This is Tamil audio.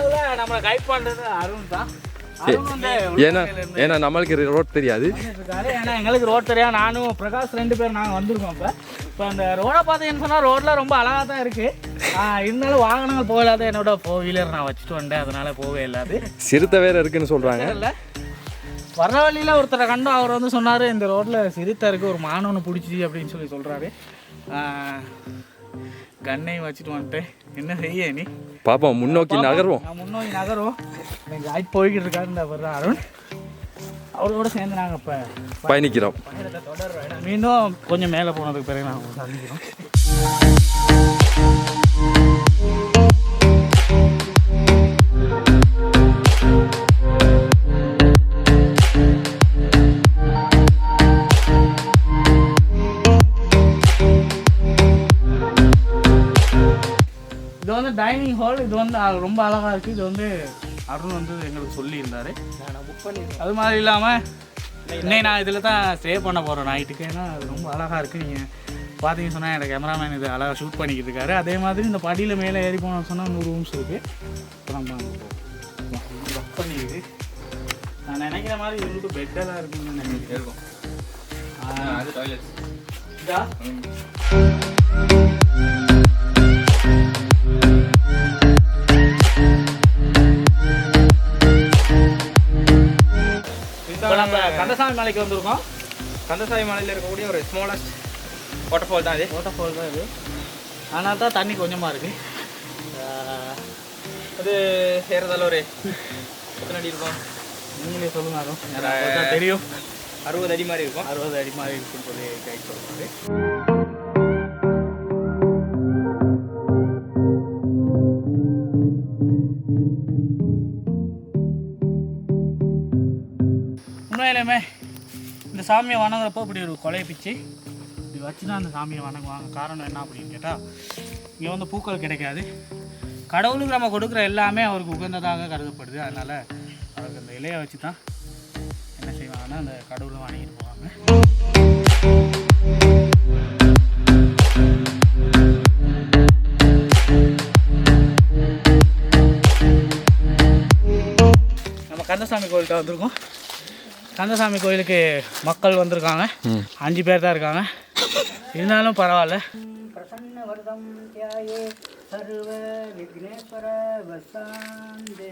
அளவில் நம்மளை கைட் பண்ணுறது அருண் தான். ஏன்னா நம்மளுக்கு ரோட் தெரியாது. ஏன்னா எங்களுக்கு ரோட் தெரியாது. நானும் பிரகாஷ் 2 பேர் நாங்கள் வந்திருக்கோம். இப்போ அந்த ரோடை பார்த்தீங்கன்னு சொன்னால் ரோட்டில் ரொம்ப அழகாக தான் இருக்குது. இருந்தாலும் வாகனங்கள் போகலாத என்னோட 4 வீலர் நான் வச்சுட்டு வந்தேன், அதனால போகவே இல்லாது. சிறுத்தை வேறு இருக்குன்னு சொல்கிறாங்க. இல்லை வர்ற வழியில் ஒருத்தரை கண்டோம். அவர் வந்து சொன்னார் இந்த ரோட்டில் சிறுத்தை இருக்குது, ஒரு மானவனை பிடிச்சி அப்படின்னு சொல்கிறாரு. கண்ணையும் வச்சுட்டு வந்துட்டேன். என்ன செய்ய நீ பாப்போம், முன்னோக்கி நகர்வோம். முன்னோக்கி நகரும். எனக்கு ஆயிட்டு போய்கிட்டு இருக்காரு இந்த வர்ற அருண். அவரோட சேர்ந்து நாங்கள் இப்போ பயணிக்கிறோம். மீண்டும் கொஞ்சம் மேலே போனதுக்கு பிறகு நாங்கள் சந்திக்கிறோம். இது வந்து டைனிங் ஹால். இது வந்து ரொம்ப அழகாக இருக்குது. இது வந்து அருண் வந்து எங்களுக்கு சொல்லியிருந்தார். நான் புக் பண்ணியிருக்கேன். அது மாதிரி இல்லாமல் இன்னைக்கு நான் இதில் தான் ஸ்டே பண்ண போகிறேன் நைட்டுக்கு. ஏன்னா அது ரொம்ப அழகாக இருக்குது. நீங்கள் பார்த்தீங்கன்னு சொன்னால் எனக்கு கேமராமேன் இது அழகாக ஷூட் பண்ணிக்கிட்டு இருக்காரு. அதே மாதிரி இந்த படியில் மேலே ஏறி போனோம்னு சொன்னால் 100 ரூம்ஸ் இருக்குது. இப்போ நம்ம புக் பண்ணியிருக்கு. நான் நினைக்கிற மாதிரி இது வந்து பெட்டெல்லாம் இருக்குன்னு நினைக்கிறேன். இருக்கும் அது டாய்லெட் இதா. இப்போ நம்ம கந்தசாமி மலைக்கு வந்திருக்கோம். கந்தசாமி மலையில் இருக்கக்கூடிய ஒரு ஸ்மாலஸ்ட் வாட்டர் ஃபால் தான் இது. வாட்டர் ஃபால் தான் இது. ஆனால் தான் தண்ணி கொஞ்சமாக இருக்குது. அது ஏறதால ஒரு எத்தனை அடி இருக்கும் நீங்களே சொல்லுங்க. அதுவும் தெரியும். 60 அடி மாதிரி இருக்கும். 60 அடி மாதிரி இருக்குன்னு சொல்லி கைட் சொல்லுவாரு. உண்மையிலுமே இந்த சாமியை வணங்குறப்போ இப்படி ஒரு கொலையை பிச்சு இப்படி வச்சு தான் அந்த சாமியை வணங்குவாங்க. காரணம் என்ன அப்படின்னு கேட்டால் இங்கே வந்து பூக்கள் கிடைக்காது. கடவுளுக்கு நம்ம கொடுக்குற எல்லாமே அவருக்கு உகந்ததாக கருதப்படுது. அதனால் அவருக்கு அந்த இலையை வச்சு தான் என்ன செய்வாங்கன்னா அந்த கடவுளை வணங்கிட்டு போவாங்க. நம்ம கந்தசாமி கோயில்கிட்ட வந்திருக்கோம். கந்தசாமி கோயிலுக்கு மக்கள் வந்திருக்காங்க. 5 பேர் தான் இருக்காங்க. இருந்தாலும் பரவாயில்ல. பிரசன்ன வர்தம் தியாயே சர்வ விக்னேஸ்வர வசாந்தே